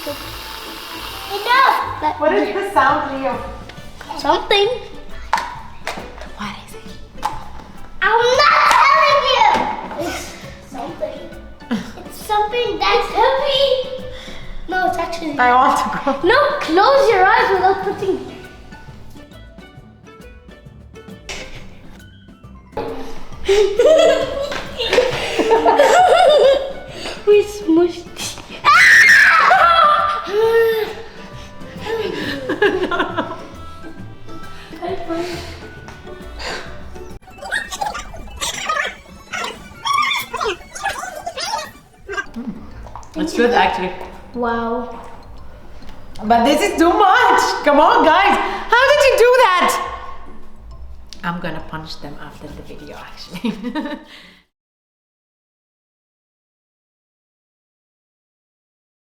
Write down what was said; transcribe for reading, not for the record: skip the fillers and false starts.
Enough! What is the sound, Leo? Something. What is it? I'm not telling you! It's something. It's something that's heavy. No, it's actually. I want to go. No, close your eyes without putting. We smushed. It's good actually. Wow. But this is too much. Come on, guys. How did you do that? I'm gonna punch them after the video actually.